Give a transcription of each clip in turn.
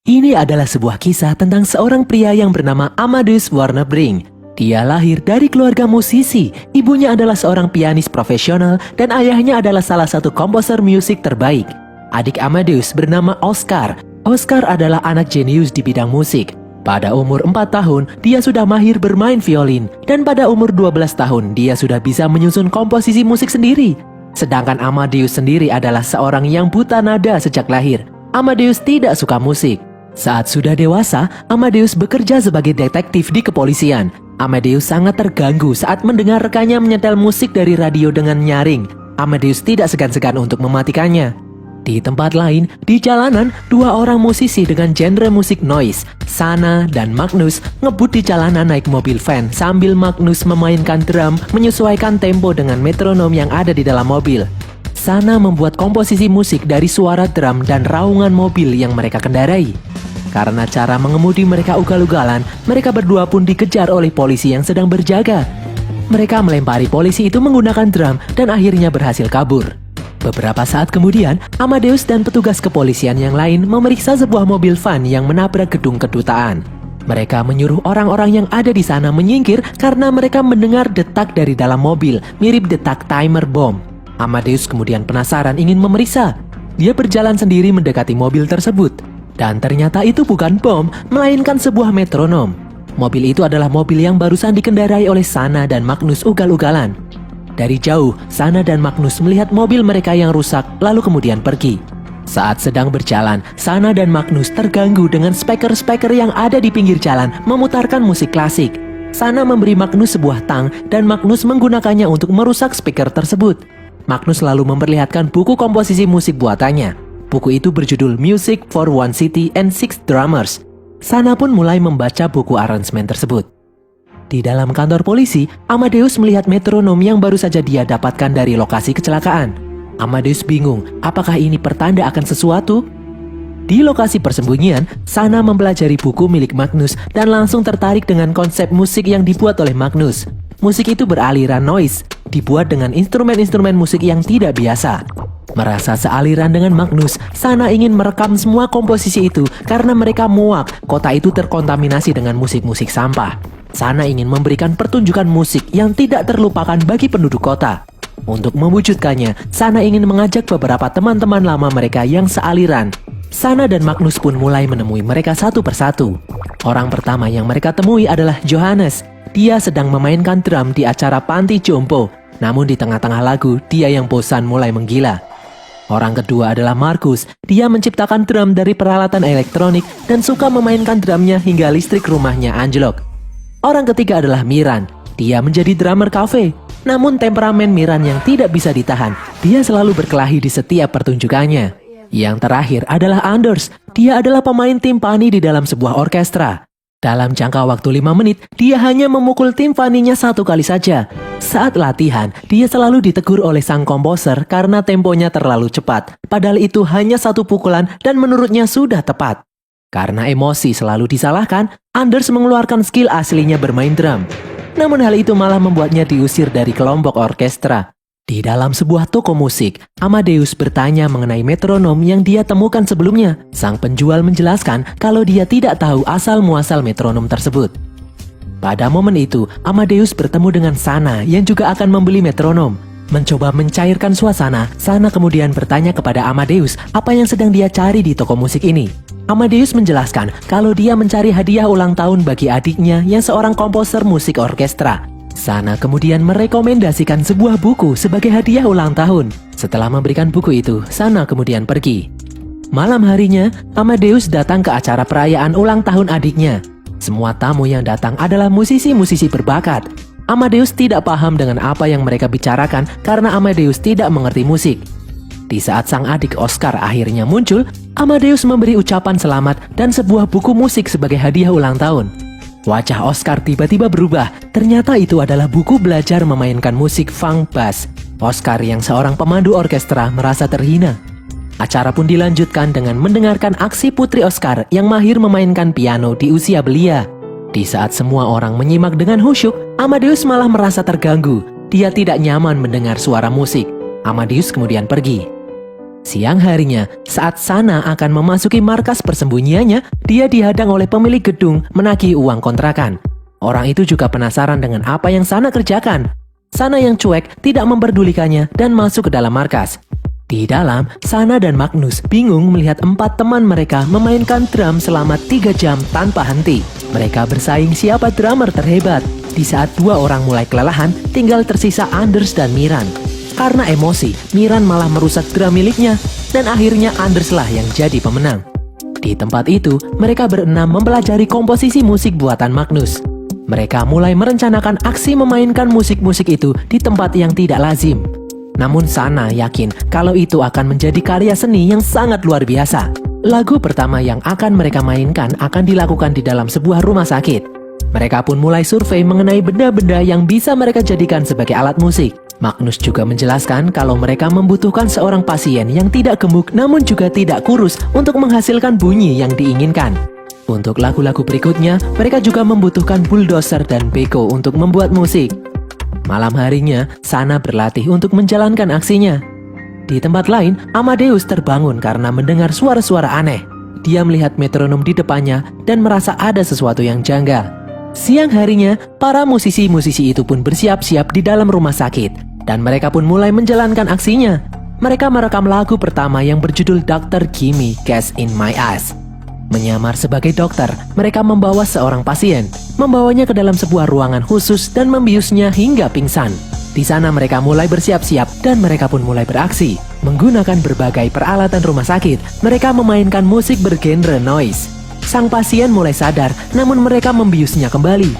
Ini adalah sebuah kisah tentang seorang pria yang bernama Amadeus Warner Brink. Dia lahir dari keluarga musisi, ibunya adalah seorang pianis profesional dan ayahnya adalah salah satu komposer musik terbaik. Adik Amadeus bernama Oscar. Oscar adalah anak jenius di bidang musik. Pada umur 4 tahun, dia sudah mahir bermain violin dan pada umur 12 tahun, dia sudah bisa menyusun komposisi musik sendiri. Sedangkan Amadeus sendiri adalah seorang yang buta nada sejak lahir. Amadeus tidak suka musik. Saat sudah dewasa, Amadeus bekerja sebagai detektif di kepolisian. Amadeus sangat terganggu saat mendengar rekannya menyetel musik dari radio dengan nyaring. Amadeus tidak segan-segan untuk mematikannya. Di tempat lain, di jalanan, dua orang musisi dengan genre musik noise, Sana dan Magnus, ngebut di jalanan naik mobil van sambil Magnus memainkan drum menyesuaikan tempo dengan metronom yang ada di dalam mobil. Sana membuat komposisi musik dari suara drum dan raungan mobil yang mereka kendarai. Karena cara mengemudi mereka ugal-ugalan, mereka berdua pun dikejar oleh polisi yang sedang berjaga. Mereka melempari polisi itu menggunakan drum dan akhirnya berhasil kabur. Beberapa saat kemudian, Amadeus dan petugas kepolisian yang lain memeriksa sebuah mobil van yang menabrak gedung kedutaan. Mereka menyuruh orang-orang yang ada di sana menyingkir karena mereka mendengar detak dari dalam mobil, mirip detak timer bom. Amadeus kemudian penasaran ingin memeriksa. Dia berjalan sendiri mendekati mobil tersebut. Dan ternyata itu bukan bom, melainkan sebuah metronom. Mobil itu adalah mobil yang barusan dikendarai oleh Sana dan Magnus ugal-ugalan. Dari jauh, Sana dan Magnus melihat mobil mereka yang rusak, lalu kemudian pergi. Saat sedang berjalan, Sana dan Magnus terganggu dengan speaker-speaker yang ada di pinggir jalan memutarkan musik klasik. Sana memberi Magnus sebuah tang dan Magnus menggunakannya untuk merusak speaker tersebut. Magnus lalu memperlihatkan buku komposisi musik buatannya. Buku itu berjudul Music for One City and Six Drummers. Sana pun mulai membaca buku aransemen tersebut. Di dalam kantor polisi, Amadeus melihat metronom yang baru saja dia dapatkan dari lokasi kecelakaan. Amadeus bingung, apakah ini pertanda akan sesuatu? Di lokasi persembunyian, Sana mempelajari buku milik Magnus dan langsung tertarik dengan konsep musik yang dibuat oleh Magnus. Musik itu beraliran noise, dibuat dengan instrumen-instrumen musik yang tidak biasa. Merasa sealiran dengan Magnus, Sana ingin merekam semua komposisi itu karena mereka muak kota itu terkontaminasi dengan musik-musik sampah. Sana ingin memberikan pertunjukan musik yang tidak terlupakan bagi penduduk kota. Untuk mewujudkannya, Sana ingin mengajak beberapa teman-teman lama mereka yang sealiran. Sana dan Magnus pun mulai menemui mereka satu persatu. Orang pertama yang mereka temui adalah Johannes. Dia sedang memainkan drum di acara panti jompo. Namun di tengah-tengah lagu, dia yang bosan mulai menggila. Orang kedua adalah Markus. Dia menciptakan drum dari peralatan elektronik dan suka memainkan drumnya hingga listrik rumahnya anjlok. Orang ketiga adalah Miran. Dia menjadi drummer kafe. Namun temperamen Miran yang tidak bisa ditahan, dia selalu berkelahi di setiap pertunjukannya. Yang terakhir adalah Anders. Dia adalah pemain timpani di dalam sebuah orkestra. Dalam jangka waktu 5 menit, dia hanya memukul timpaninya 1 kali saja. Saat latihan, dia selalu ditegur oleh sang komposer karena temponya terlalu cepat. Padahal itu hanya 1 pukulan dan menurutnya sudah tepat. Karena emosi selalu disalahkan, Anders mengeluarkan skill aslinya bermain drum. Namun hal itu malah membuatnya diusir dari kelompok orkestra. Di dalam sebuah toko musik, Amadeus bertanya mengenai metronom yang dia temukan sebelumnya. Sang penjual menjelaskan kalau dia tidak tahu asal-muasal metronom tersebut. Pada momen itu, Amadeus bertemu dengan Sana yang juga akan membeli metronom. Mencoba mencairkan suasana, Sana kemudian bertanya kepada Amadeus apa yang sedang dia cari di toko musik ini. Amadeus menjelaskan kalau dia mencari hadiah ulang tahun bagi adiknya yang seorang komposer musik orkestra. Sana kemudian merekomendasikan sebuah buku sebagai hadiah ulang tahun. Setelah memberikan buku itu, Sana kemudian pergi. Malam harinya, Amadeus datang ke acara perayaan ulang tahun adiknya. Semua tamu yang datang adalah musisi-musisi berbakat. Amadeus tidak paham dengan apa yang mereka bicarakan karena Amadeus tidak mengerti musik. Di saat sang adik Oscar akhirnya muncul, Amadeus memberi ucapan selamat dan sebuah buku musik sebagai hadiah ulang tahun. Wajah Oscar tiba-tiba berubah. Ternyata itu adalah buku belajar memainkan musik funk bass. Oscar yang seorang pemandu orkestra merasa terhina. Acara pun dilanjutkan dengan mendengarkan aksi putri Oscar yang mahir memainkan piano di usia belia. Di saat semua orang menyimak dengan khusyuk, Amadeus malah merasa terganggu. Dia tidak nyaman mendengar suara musik. Amadeus kemudian pergi. Siang harinya, saat Sana akan memasuki markas persembunyiannya, dia dihadang oleh pemilik gedung menagih uang kontrakan. Orang itu juga penasaran dengan apa yang Sana kerjakan. Sana yang cuek tidak memperdulikannya dan masuk ke dalam markas. Di dalam, Sana dan Magnus bingung melihat 4 teman mereka memainkan drum selama 3 jam tanpa henti. Mereka bersaing siapa drummer terhebat. Di saat 2 orang mulai kelelahan, tinggal tersisa Anders dan Miran. Karena emosi, Miran malah merusak drum miliknya, dan akhirnya Anders lah yang jadi pemenang. Di tempat itu, mereka berenam mempelajari komposisi musik buatan Magnus. Mereka mulai merencanakan aksi memainkan musik-musik itu di tempat yang tidak lazim. Namun Sana yakin kalau itu akan menjadi karya seni yang sangat luar biasa. Lagu pertama yang akan mereka mainkan akan dilakukan di dalam sebuah rumah sakit. Mereka pun mulai survei mengenai benda-benda yang bisa mereka jadikan sebagai alat musik. Magnus juga menjelaskan kalau mereka membutuhkan seorang pasien yang tidak gemuk namun juga tidak kurus untuk menghasilkan bunyi yang diinginkan. Untuk lagu-lagu berikutnya, mereka juga membutuhkan bulldozer dan beko untuk membuat musik. Malam harinya, Sana berlatih untuk menjalankan aksinya. Di tempat lain, Amadeus terbangun karena mendengar suara-suara aneh. Dia melihat metronom di depannya dan merasa ada sesuatu yang janggal. Siang harinya, para musisi-musisi itu pun bersiap-siap di dalam rumah sakit, dan mereka pun mulai menjalankan aksinya. Mereka merekam lagu pertama yang berjudul Dr. Gimme Gas in My Eyes. Menyamar sebagai dokter, mereka membawa seorang pasien, membawanya ke dalam sebuah ruangan khusus dan membiusnya hingga pingsan. Di sana mereka mulai bersiap-siap dan mereka pun mulai beraksi. Menggunakan berbagai peralatan rumah sakit, mereka memainkan musik bergenre noise. Sang pasien mulai sadar, namun mereka membiusnya kembali.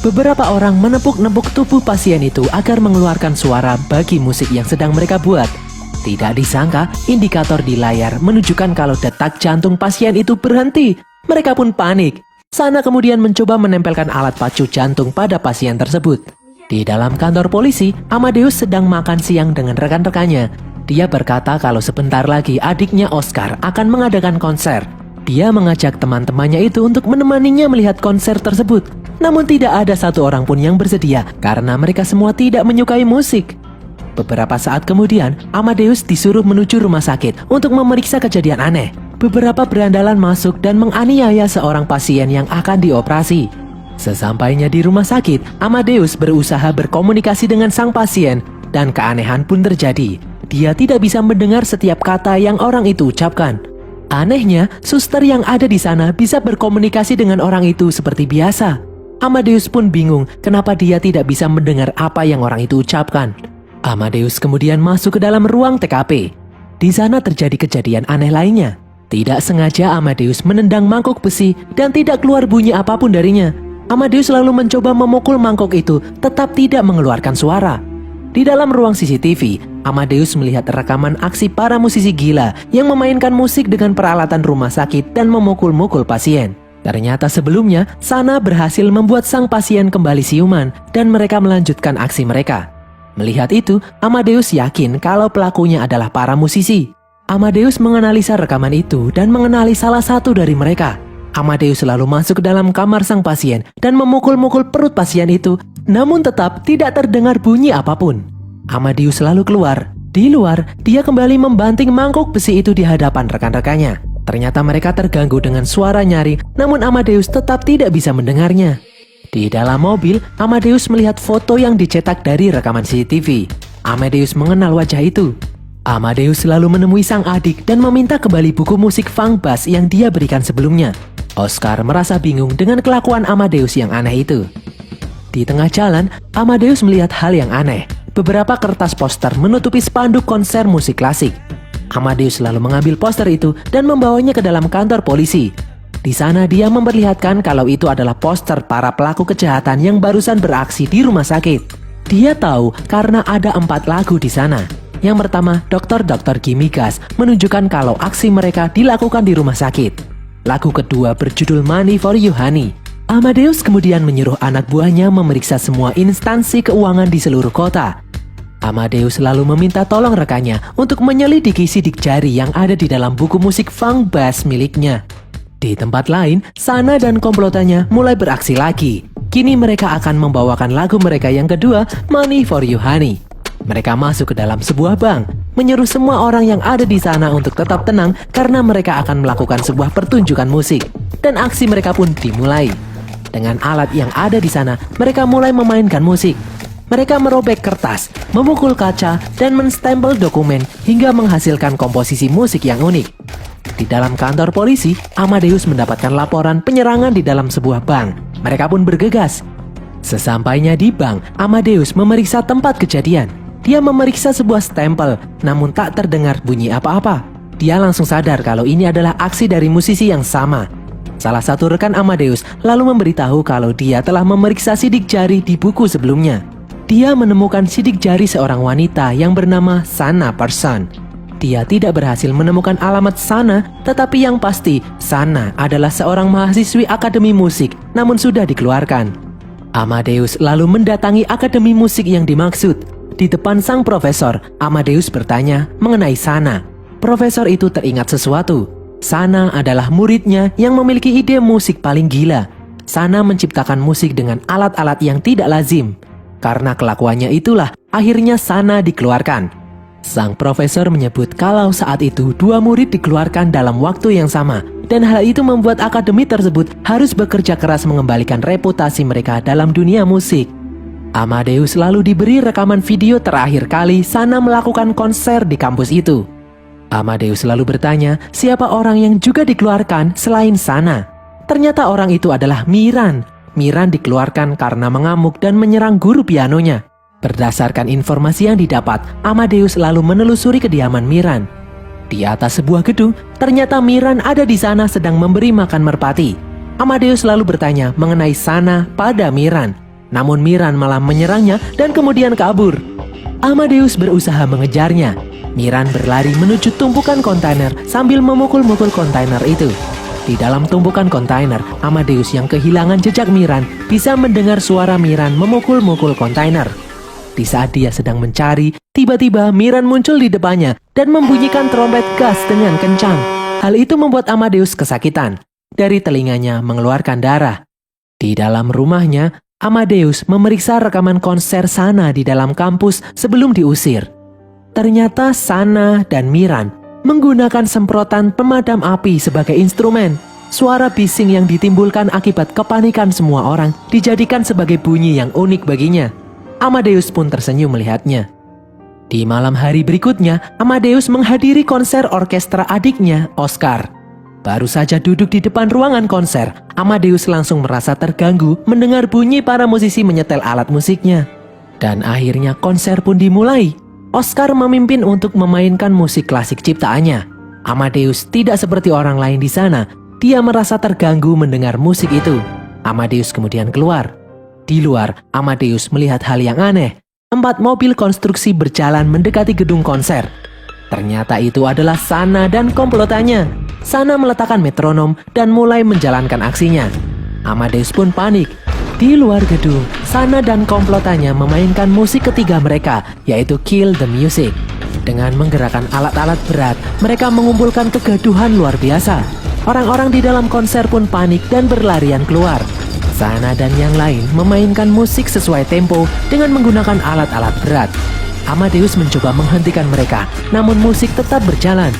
Beberapa orang menepuk-nepuk tubuh pasien itu agar mengeluarkan suara bagi musik yang sedang mereka buat. Tidak disangka, indikator di layar menunjukkan kalau detak jantung pasien itu berhenti. Mereka pun panik. Sana kemudian mencoba menempelkan alat pacu jantung pada pasien tersebut. Di dalam kantor polisi, Amadeus sedang makan siang dengan rekan-rekannya. Dia berkata kalau sebentar lagi adiknya Oscar akan mengadakan konser. Dia mengajak teman-temannya itu untuk menemaninya melihat konser tersebut. Namun tidak ada satu orang pun yang bersedia karena mereka semua tidak menyukai musik. Beberapa saat kemudian, Amadeus disuruh menuju rumah sakit untuk memeriksa kejadian aneh. Beberapa berandalan masuk dan menganiaya seorang pasien yang akan dioperasi. Sesampainya di rumah sakit, Amadeus berusaha berkomunikasi dengan sang pasien dan keanehan pun terjadi. Dia tidak bisa mendengar setiap kata yang orang itu ucapkan. Anehnya, suster yang ada di sana bisa berkomunikasi dengan orang itu seperti biasa. Amadeus pun bingung kenapa dia tidak bisa mendengar apa yang orang itu ucapkan. Amadeus kemudian masuk ke dalam ruang TKP. Di sana terjadi kejadian aneh lainnya. Tidak sengaja Amadeus menendang mangkuk besi dan tidak keluar bunyi apapun darinya. Amadeus lalu mencoba memukul mangkuk itu, tetap tidak mengeluarkan suara. Di dalam ruang CCTV, Amadeus melihat rekaman aksi para musisi gila yang memainkan musik dengan peralatan rumah sakit dan memukul-mukul pasien. Ternyata sebelumnya, Sana berhasil membuat sang pasien kembali siuman dan mereka melanjutkan aksi mereka. Melihat itu, Amadeus yakin kalau pelakunya adalah para musisi. Amadeus menganalisa rekaman itu dan mengenali salah satu dari mereka. Amadeus lalu masuk ke dalam kamar sang pasien dan memukul-mukul perut pasien itu, namun tetap tidak terdengar bunyi apapun. Amadeus lalu keluar. Di luar, dia kembali membanting mangkuk besi itu di hadapan rekan-rekannya. Ternyata mereka terganggu dengan suara nyaring, namun Amadeus tetap tidak bisa mendengarnya. Di dalam mobil, Amadeus melihat foto yang dicetak dari rekaman CCTV. Amadeus mengenal wajah itu. Amadeus lalu menemui sang adik dan meminta kembali buku musik funk bass yang dia berikan sebelumnya. Oscar merasa bingung dengan kelakuan Amadeus yang aneh itu. Di tengah jalan, Amadeus melihat hal yang aneh. Beberapa kertas poster menutupi spanduk konser musik klasik. Amadeus lalu mengambil poster itu dan membawanya ke dalam kantor polisi. Di sana dia memperlihatkan kalau itu adalah poster para pelaku kejahatan yang barusan beraksi di rumah sakit. Dia tahu karena ada 4 lagu di sana. Yang pertama, Dr. Gimme Gas menunjukkan kalau aksi mereka dilakukan di rumah sakit. Lagu kedua berjudul Money for You Honey. Amadeus kemudian menyuruh anak buahnya memeriksa semua instansi keuangan di seluruh kota. Amadeus lalu meminta tolong rekannya untuk menyelidiki sidik jari yang ada di dalam buku musik funk bass miliknya. Di tempat lain, Sana dan komplotannya mulai beraksi lagi. Kini mereka akan membawakan lagu mereka yang kedua, Money for You Honey. Mereka masuk ke dalam sebuah bank, menyuruh semua orang yang ada di sana untuk tetap tenang karena mereka akan melakukan sebuah pertunjukan musik. Dan aksi mereka pun dimulai. Dengan alat yang ada di sana, mereka mulai memainkan musik. Mereka merobek kertas, memukul kaca, dan menstempel dokumen hingga menghasilkan komposisi musik yang unik. Di dalam kantor polisi, Amadeus mendapatkan laporan penyerangan di dalam sebuah bank. Mereka pun bergegas. Sesampainya di bank, Amadeus memeriksa tempat kejadian. Dia memeriksa sebuah stempel, namun tak terdengar bunyi apa-apa. Dia langsung sadar kalau ini adalah aksi dari musisi yang sama. Salah satu rekan Amadeus lalu memberitahu kalau dia telah memeriksa sidik jari di buku sebelumnya. Dia menemukan sidik jari seorang wanita yang bernama Sana Persson. Dia tidak berhasil menemukan alamat Sana, tetapi yang pasti Sana adalah seorang mahasiswi akademi musik, namun sudah dikeluarkan. Amadeus lalu mendatangi akademi musik yang dimaksud. Di depan sang profesor, Amadeus bertanya mengenai Sana. Profesor itu teringat sesuatu. Sana adalah muridnya yang memiliki ide musik paling gila. Sana menciptakan musik dengan alat-alat yang tidak lazim. Karena kelakuannya itulah, akhirnya Sana dikeluarkan. Sang profesor menyebut kalau saat itu 2 murid dikeluarkan dalam waktu yang sama. Dan hal itu membuat akademi tersebut harus bekerja keras mengembalikan reputasi mereka dalam dunia musik. Amadeus lalu diberi rekaman video terakhir kali Sana melakukan konser di kampus itu. Amadeus lalu bertanya siapa orang yang juga dikeluarkan selain Sana. Ternyata orang itu adalah Miran. Miran dikeluarkan karena mengamuk dan menyerang guru pianonya. Berdasarkan informasi yang didapat, Amadeus lalu menelusuri kediaman Miran. Di atas sebuah gedung, ternyata Miran ada di sana sedang memberi makan merpati. Amadeus lalu bertanya mengenai Sana pada Miran. Namun Miran malah menyerangnya dan kemudian kabur. Amadeus berusaha mengejarnya. Miran berlari menuju tumpukan kontainer sambil memukul-mukul kontainer itu. Di dalam tumpukan kontainer, Amadeus yang kehilangan jejak Miran bisa mendengar suara Miran memukul-mukul kontainer. Di saat dia sedang mencari, tiba-tiba Miran muncul di depannya dan membunyikan trompet gas dengan kencang. Hal itu membuat Amadeus kesakitan. Dari telinganya mengeluarkan darah. Di dalam rumahnya, Amadeus memeriksa rekaman konser Sana di dalam kampus sebelum diusir. Ternyata Sana dan Miran menggunakan semprotan pemadam api sebagai instrumen. Suara bising yang ditimbulkan akibat kepanikan semua orang dijadikan sebagai bunyi yang unik baginya. Amadeus pun tersenyum melihatnya. Di malam hari berikutnya, Amadeus menghadiri konser orkestra adiknya, Oscar. Baru saja duduk di depan ruangan konser, Amadeus langsung merasa terganggu mendengar bunyi para musisi menyetel alat musiknya. Dan akhirnya konser pun dimulai. Oscar memimpin untuk memainkan musik klasik ciptaannya. Amadeus tidak seperti orang lain di sana. Dia merasa terganggu mendengar musik itu. Amadeus kemudian keluar. Di luar, Amadeus melihat hal yang aneh. 4 mobil konstruksi berjalan mendekati gedung konser. Ternyata itu adalah Sana dan komplotannya. Sana meletakkan metronom dan mulai menjalankan aksinya. Amadeus pun panik. Di luar gedung, Sana dan komplotannya memainkan musik ketiga mereka, yaitu Kill the Music. Dengan menggerakkan alat-alat berat, mereka mengumpulkan kegaduhan luar biasa. Orang-orang di dalam konser pun panik dan berlarian keluar. Sana dan yang lain memainkan musik sesuai tempo dengan menggunakan alat-alat berat. Amadeus mencoba menghentikan mereka, namun musik tetap berjalan.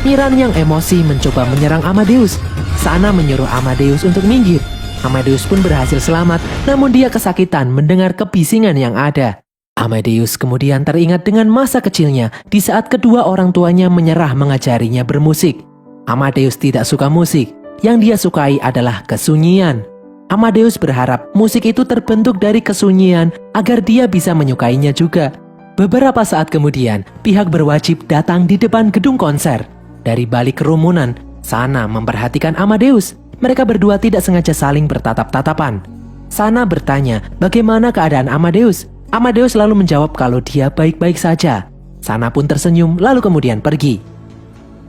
Miran yang emosi mencoba menyerang Amadeus. Sana menyuruh Amadeus untuk minggir. Amadeus pun berhasil selamat, namun dia kesakitan mendengar kebisingan yang ada. Amadeus kemudian teringat dengan masa kecilnya di saat kedua orang tuanya menyerah mengajarinya bermusik. Amadeus tidak suka musik, yang dia sukai adalah kesunyian. Amadeus berharap musik itu terbentuk dari kesunyian agar dia bisa menyukainya juga. Beberapa saat kemudian, pihak berwajib datang di depan gedung konser. Dari balik kerumunan, Sana memperhatikan Amadeus. Mereka berdua tidak sengaja saling bertatap-tatapan. Sana bertanya bagaimana keadaan Amadeus. Amadeus lalu menjawab kalau dia baik-baik saja. Sana pun tersenyum lalu kemudian pergi.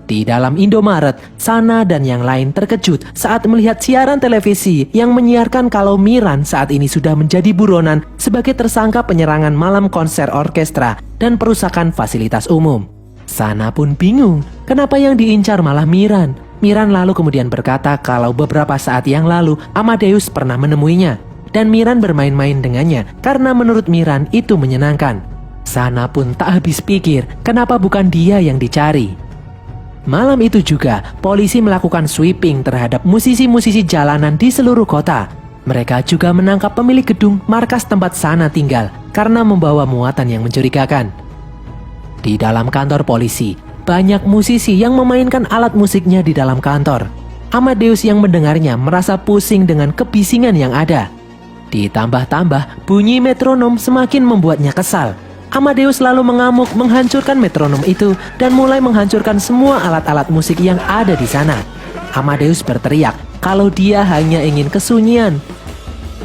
Di dalam Indomaret, Sana dan yang lain terkejut saat melihat siaran televisi yang menyiarkan kalau Miran saat ini sudah menjadi buronan sebagai tersangka penyerangan malam konser orkestra dan perusakan fasilitas umum. Sana pun bingung, kenapa yang diincar malah Miran. Miran lalu kemudian berkata kalau beberapa saat yang lalu Amadeus pernah menemuinya dan Miran bermain-main dengannya karena menurut Miran itu menyenangkan. Sana pun tak habis pikir kenapa bukan dia yang dicari. Malam itu juga, polisi melakukan sweeping terhadap musisi-musisi jalanan di seluruh kota. Mereka juga menangkap pemilik gedung markas tempat Sana tinggal karena membawa muatan yang mencurigakan. Di dalam kantor polisi, banyak musisi yang memainkan alat musiknya di dalam kantor. Amadeus yang mendengarnya merasa pusing dengan kebisingan yang ada. Ditambah-tambah, bunyi metronom semakin membuatnya kesal. Amadeus lalu mengamuk menghancurkan metronom itu dan mulai menghancurkan semua alat-alat musik yang ada di sana. Amadeus berteriak kalau dia hanya ingin kesunyian.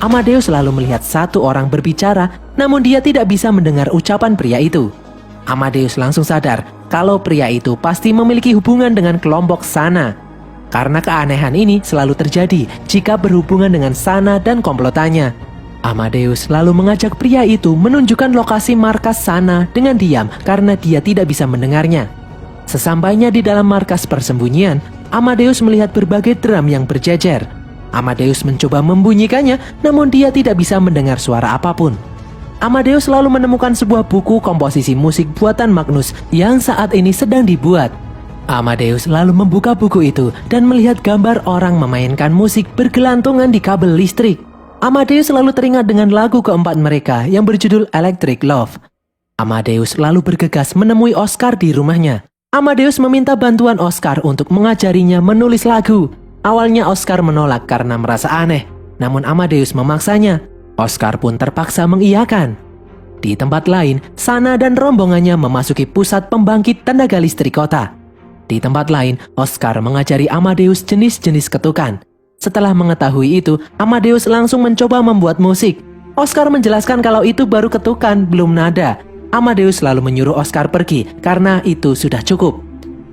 Amadeus lalu melihat satu orang berbicara, namun dia tidak bisa mendengar ucapan pria itu. Amadeus langsung sadar kalau pria itu pasti memiliki hubungan dengan kelompok Sana. Karena keanehan ini selalu terjadi jika berhubungan dengan Sana dan komplotannya. Amadeus lalu mengajak pria itu menunjukkan lokasi markas Sana dengan diam karena dia tidak bisa mendengarnya. Sesampainya di dalam markas persembunyian, Amadeus melihat berbagai drum yang berjejer. Amadeus mencoba membunyikannya, namun dia tidak bisa mendengar suara apapun. Amadeus lalu menemukan sebuah buku komposisi musik buatan Magnus yang saat ini sedang dibuat. Amadeus lalu membuka buku itu dan melihat gambar orang memainkan musik bergelantungan di kabel listrik. Amadeus lalu teringat dengan lagu keempat mereka yang berjudul Electric Love. Amadeus lalu bergegas menemui Oscar di rumahnya. Amadeus meminta bantuan Oscar untuk mengajarinya menulis lagu. Awalnya Oscar menolak karena merasa aneh, namun Amadeus memaksanya. Oscar pun terpaksa mengiyakan. Di tempat lain, Sana dan rombongannya memasuki pusat pembangkit tenaga listrik kota. Di tempat lain, Oscar mengajari Amadeus jenis-jenis ketukan. Setelah mengetahui itu, Amadeus langsung mencoba membuat musik. Oscar menjelaskan kalau itu baru ketukan, belum nada. Amadeus lalu menyuruh Oscar pergi karena itu sudah cukup.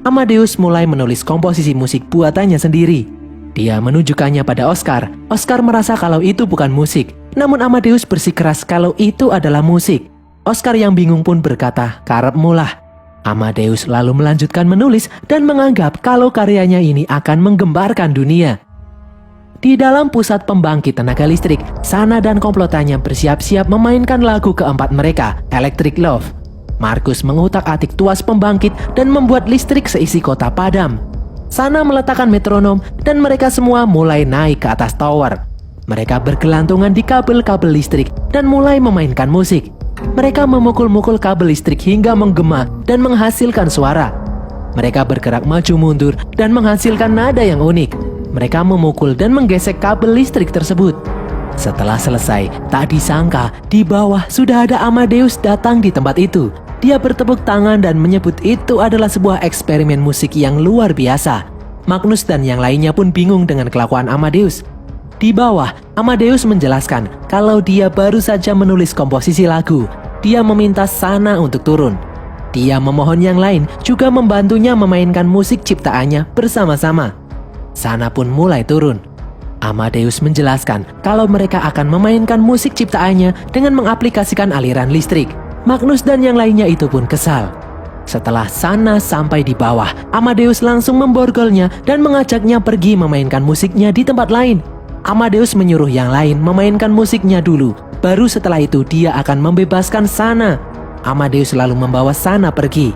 Amadeus mulai menulis komposisi musik buatannya sendiri. Dia menunjukkannya pada Oscar. Oscar merasa kalau itu bukan musik, namun Amadeus bersikeras kalau itu adalah musik. Oscar yang bingung pun berkata, "Karepmu lah." Amadeus lalu melanjutkan menulis dan menganggap kalau karyanya ini akan menggembarkan dunia. Di dalam pusat pembangkit tenaga listrik, Sana dan komplotannya bersiap-siap memainkan lagu keempat mereka, Electric Love. Markus mengutak-atik tuas pembangkit dan membuat listrik seisi kota padam. Sana meletakkan metronom dan mereka semua mulai naik ke atas tower. Mereka bergelantungan di kabel-kabel listrik dan mulai memainkan musik. Mereka memukul-mukul kabel listrik hingga menggema dan menghasilkan suara. Mereka bergerak maju mundur dan menghasilkan nada yang unik. Mereka memukul dan menggesek kabel listrik tersebut. Setelah selesai, tak disangka di bawah sudah ada Amadeus datang di tempat itu. Dia bertepuk tangan dan menyebut itu adalah sebuah eksperimen musik yang luar biasa. Magnus dan yang lainnya pun bingung dengan kelakuan Amadeus. Di bawah, Amadeus menjelaskan kalau dia baru saja menulis komposisi lagu. Dia meminta Sana untuk turun. Dia memohon yang lain juga membantunya memainkan musik ciptaannya bersama-sama. Sana pun mulai turun. Amadeus menjelaskan kalau mereka akan memainkan musik ciptaannya dengan mengaplikasikan aliran listrik. Magnus dan yang lainnya itu pun kesal. Setelah Sana sampai di bawah, Amadeus langsung memborgolnya dan mengajaknya pergi memainkan musiknya di tempat lain. Amadeus menyuruh yang lain memainkan musiknya dulu, baru setelah itu dia akan membebaskan Sana. Amadeus lalu membawa Sana pergi.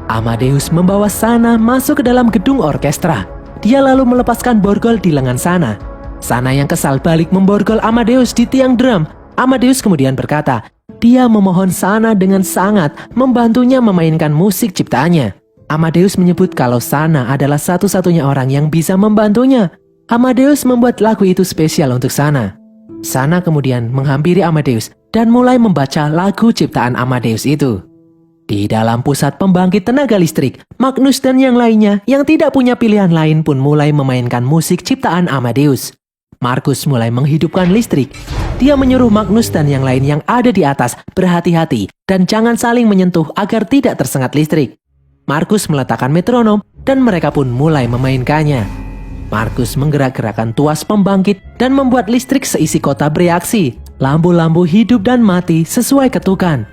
Amadeus membawa Sana masuk ke dalam gedung orkestra. Dia lalu melepaskan borgol di lengan Sana. Sana yang kesal balik memborgol Amadeus di tiang drum. Amadeus kemudian berkata, dia memohon Sana dengan sangat membantunya memainkan musik ciptaannya. Amadeus menyebut kalau Sana adalah satu-satunya orang yang bisa membantunya. Amadeus membuat lagu itu spesial untuk Sana. Sana kemudian menghampiri Amadeus dan mulai membaca lagu ciptaan Amadeus itu. Di dalam pusat pembangkit tenaga listrik, Magnus dan yang lainnya yang tidak punya pilihan lain pun mulai memainkan musik ciptaan Amadeus. Markus mulai menghidupkan listrik. Dia menyuruh Magnus dan yang lain yang ada di atas berhati-hati dan jangan saling menyentuh agar tidak tersengat listrik. Markus meletakkan metronom dan mereka pun mulai memainkannya. Markus menggerak-gerakkan tuas pembangkit dan membuat listrik seisi kota bereaksi. Lampu-lampu hidup dan mati sesuai ketukan.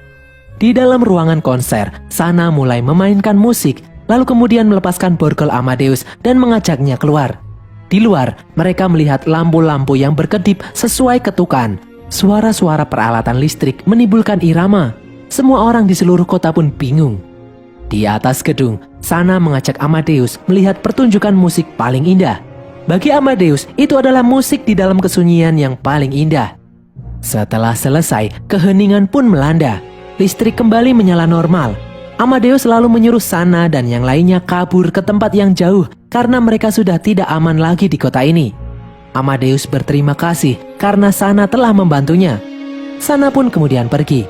Di dalam ruangan konser, Sana mulai memainkan musik, lalu kemudian melepaskan borgol Amadeus dan mengajaknya keluar. Di luar, mereka melihat lampu-lampu yang berkedip sesuai ketukan. Suara-suara peralatan listrik menimbulkan irama. semua orang di seluruh kota pun bingung. Di atas gedung, Sana mengajak Amadeus melihat pertunjukan musik paling indah. Bagi Amadeus, itu adalah musik di dalam kesunyian yang paling indah. Setelah selesai, keheningan pun melanda. Listrik kembali menyala normal. Amadeus lalu menyuruh Sana dan yang lainnya kabur ke tempat yang jauh karena mereka sudah tidak aman lagi di kota ini. Amadeus berterima kasih karena Sana telah membantunya. Sana pun kemudian pergi.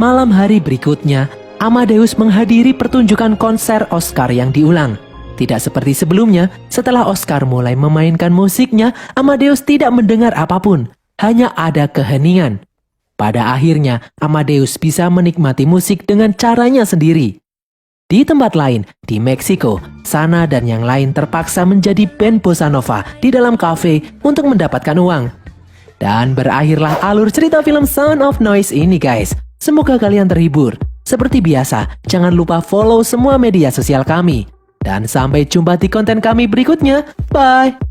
Malam hari berikutnya, Amadeus menghadiri pertunjukan konser Oscar yang diulang. Tidak seperti sebelumnya, setelah Oscar mulai memainkan musiknya, Amadeus tidak mendengar apapun. Hanya ada keheningan. Pada akhirnya, Amadeus bisa menikmati musik dengan caranya sendiri. Di tempat lain, di Meksiko, Sana dan yang lain terpaksa menjadi band bossa nova di dalam kafe untuk mendapatkan uang. Dan berakhirlah alur cerita film Sound of Noise ini guys. Semoga kalian terhibur. Seperti biasa, jangan lupa follow semua media sosial kami. Dan sampai jumpa di konten kami berikutnya. Bye!